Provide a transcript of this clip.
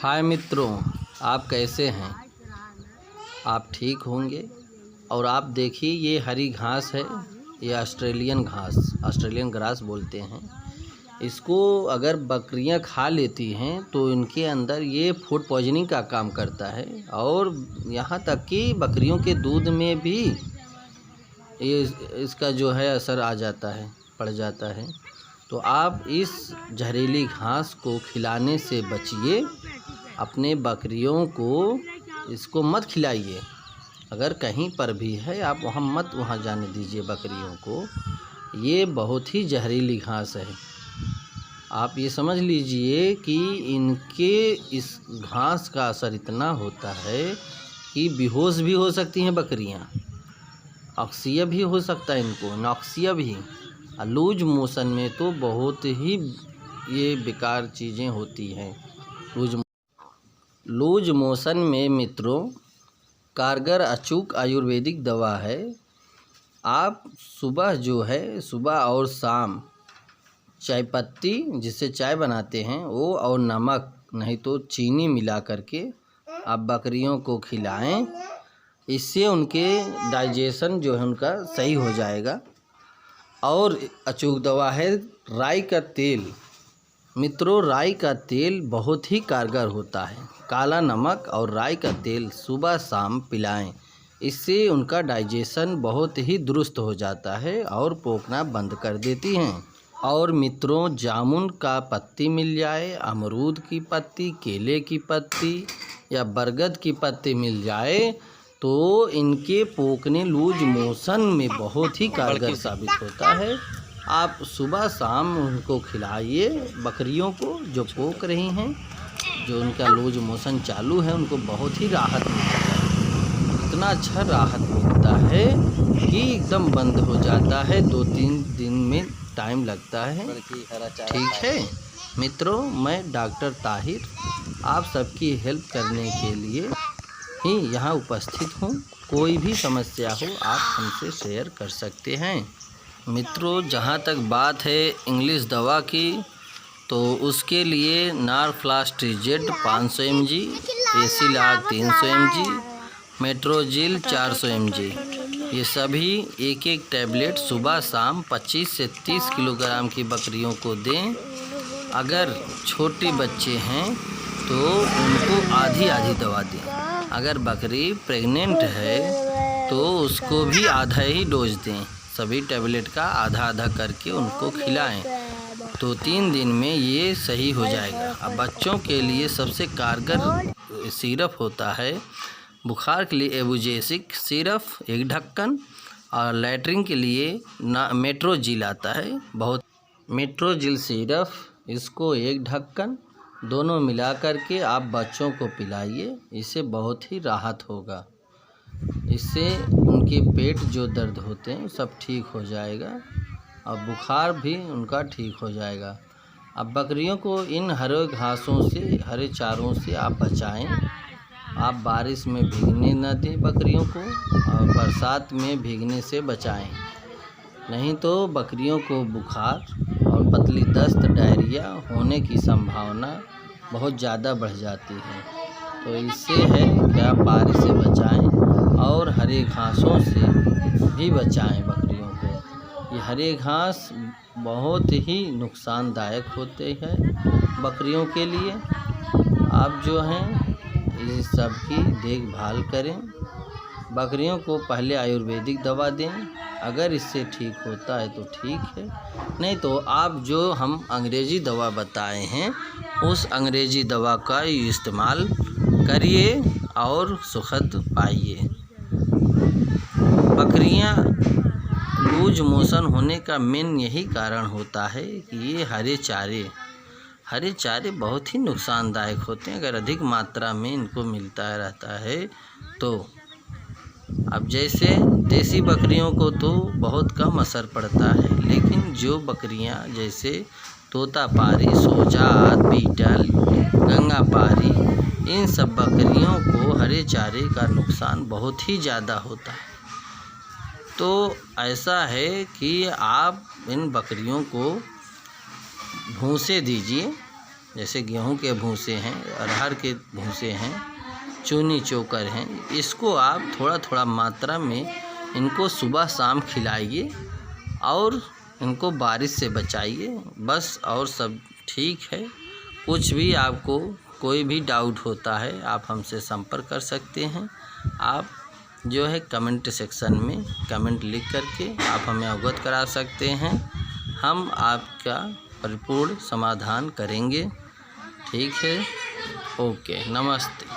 हाय मित्रों, आप कैसे हैं। आप ठीक होंगे। और आप देखिए, ये हरी घास है, ये ऑस्ट्रेलियन ग्रास बोलते हैं इसको। अगर बकरियां खा लेती हैं तो इनके अंदर ये फूड पॉइजनिंग का काम करता है, और यहाँ तक कि बकरियों के दूध में भी ये इसका जो है असर आ जाता है, पड़ जाता है। तो आप इस जहरीली घास को खिलाने से बचिए। अपने बकरियों को इसको मत खिलाइए। अगर कहीं पर भी है आप वहाँ जाने दीजिए बकरियों को। ये बहुत ही जहरीली घास है। आप ये समझ लीजिए कि इनके इस घास का असर इतना होता है कि बेहोश भी हो सकती हैं बकरियां, अक्सिया भी हो सकता है इनको, नॉक्सिया भी। लूज मोशन में तो बहुत ही ये बेकार चीज़ें होती हैं। लूज मोशन में मित्रों कारगर अचूक आयुर्वेदिक दवा है। आप सुबह और शाम चाय पत्ती, जिससे चाय बनाते हैं वो, और नमक नहीं तो चीनी मिला करके आप बकरियों को खिलाएं। इससे उनके डाइजेशन जो है उनका सही हो जाएगा। और अचूक दवा है राई का तेल। मित्रों, राई का तेल बहुत ही कारगर होता है। काला नमक और राई का तेल सुबह शाम पिलाएं। इससे उनका डाइजेशन बहुत ही दुरुस्त हो जाता है और पोखना बंद कर देती हैं। और मित्रों, जामुन का पत्ती मिल जाए, अमरूद की पत्ती, केले की पत्ती या बरगद की पत्ती मिल जाए तो इनके पोखने लूज मोशन में बहुत ही कारगर साबित होता है। आप सुबह शाम उनको खिलाइए। बकरियों को जो पोक रही हैं, जो उनका लूज मोशन चालू है, उनको बहुत ही राहत मिलता है। इतना अच्छा राहत मिलता है कि एकदम बंद हो जाता है। 2-3 दिन में टाइम लगता है। ठीक है मित्रों, मैं डॉक्टर ताहिर आप सबकी हेल्प करने के लिए ही यहाँ उपस्थित हूँ। कोई भी समस्या हो आप हमसे शेयर कर सकते हैं। मित्रों, जहाँ तक बात है इंग्लिश दवा की, तो उसके लिए नारफ्लास्ट्रिजेड 500 mg, एसिलाग 300 mg, मेट्रोजिल 400 mg, ये सभी एक एक टैबलेट सुबह शाम 25 से 30 किलोग्राम की बकरियों को दें। अगर छोटे बच्चे हैं तो उनको आधी आधी दवा दें। अगर बकरी प्रेग्नेंट है तो उसको भी आधा ही डोज दें। सभी टैबलेट का आधा आधा करके उनको खिलाएं। तो 3 दिन में ये सही हो जाएगा। अब बच्चों के लिए सबसे कारगर सिरप होता है बुखार के लिए एबुजेसिक सिरप 1 ढक्कन, और लैट्रिन के लिए मेट्रोजिल आता है मेट्रोजिल सिरप, इसको 1 ढक्कन, दोनों मिला करके आप बच्चों को पिलाइए। इससे बहुत ही राहत होगा। इससे उनके पेट जो दर्द होते हैं सब ठीक हो जाएगा और बुखार भी उनका ठीक हो जाएगा। अब बकरियों को इन हरे घासों से, हरे चारों से आप बचाएं। आप बारिश में भीगने न दें बकरियों को, और बरसात में भीगने से बचाएं। नहीं तो बकरियों को बुखार और पतली दस्त, डायरिया होने की संभावना बहुत ज़्यादा बढ़ जाती है। तो इससे है कि आप बारिश से बचाएं और हरे घासों से भी बचाएं बकरियों को। ये हरे घास बहुत ही नुकसानदायक होते हैं बकरियों के लिए। आप जो हैं इस सब की देखभाल करें। बकरियों को पहले आयुर्वेदिक दवा दें। अगर इससे ठीक होता है तो ठीक है, नहीं तो आप जो हम अंग्रेज़ी दवा बताए हैं उस अंग्रेज़ी दवा का इस्तेमाल करिए और सुखद पाइए। बकरियां लूज मोशन होने का मेन यही कारण होता है कि ये हरे चारे बहुत ही नुकसानदायक होते हैं। अगर अधिक मात्रा में इनको मिलता रहता है तो। अब जैसे देसी बकरियों को तो बहुत कम असर पड़ता है, लेकिन जो बकरियां जैसे तोतापारी, सोजात, बीटल, गंगापारी, इन सब बकरियों को हरे चारे का नुकसान बहुत ही ज़्यादा होता है। तो ऐसा है कि आप इन बकरियों को भूसे दीजिए, जैसे गेहूं के भूसे हैं, अरहर के भूसे हैं, चूनी चोकर हैं, इसको आप थोड़ा थोड़ा मात्रा में इनको सुबह शाम खिलाइए और इनको बारिश से बचाइए बस। और सब ठीक है। कुछ भी आपको कोई भी डाउट होता है आप हमसे संपर्क कर सकते हैं। आप जो है कमेंट सेक्शन में कमेंट लिख करके आप हमें अवगत करा सकते हैं। हम आपका परिपूर्ण समाधान करेंगे। ठीक है, ओके, नमस्ते।